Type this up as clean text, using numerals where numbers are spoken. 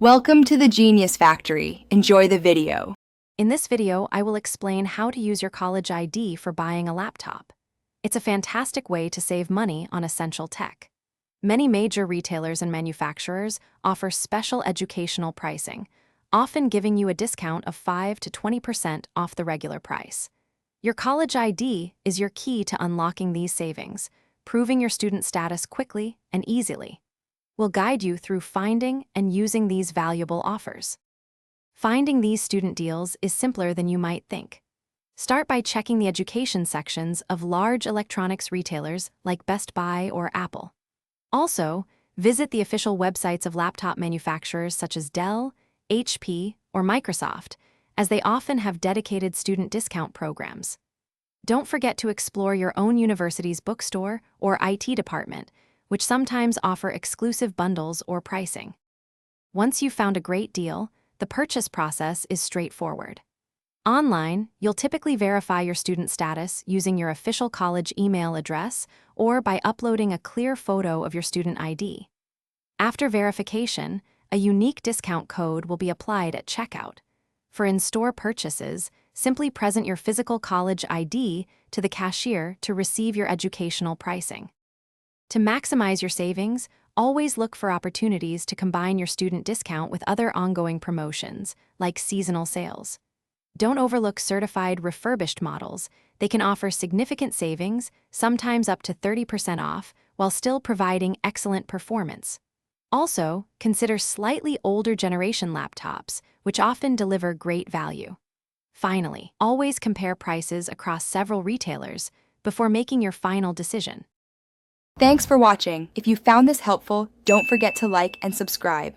Welcome to the Genius Factory. Enjoy the video. In this video, I will explain how to use your college ID for buying a laptop. It's a fantastic way to save money on essential tech. Many major retailers and manufacturers offer special educational pricing, often giving you a discount of 5 to 20% off the regular price. Your college ID is your key to unlocking these savings, proving your student status quickly and easily. We'll guide you through finding and using these valuable offers. Finding these student deals is simpler than you might think. Start by checking the education sections of large electronics retailers like Best Buy or Apple. Also, visit the official websites of laptop manufacturers such as Dell, HP, or Microsoft, as they often have dedicated student discount programs. Don't forget to explore your own university's bookstore or IT department, which sometimes offer exclusive bundles or pricing. Once you've found a great deal, the purchase process is straightforward. Online, you'll typically verify your student status using your official college email address or by uploading a clear photo of your student ID. After verification, a unique discount code will be applied at checkout. For in-store purchases, simply present your physical college ID to the cashier to receive your educational pricing. To maximize your savings, always look for opportunities to combine your student discount with other ongoing promotions, like seasonal sales. Don't overlook certified refurbished models. They can offer significant savings, sometimes up to 30% off, while still providing excellent performance. Also, consider slightly older generation laptops, which often deliver great value. Finally, always compare prices across several retailers before making your final decision. Thanks for watching. If you found this helpful, don't forget to like and subscribe.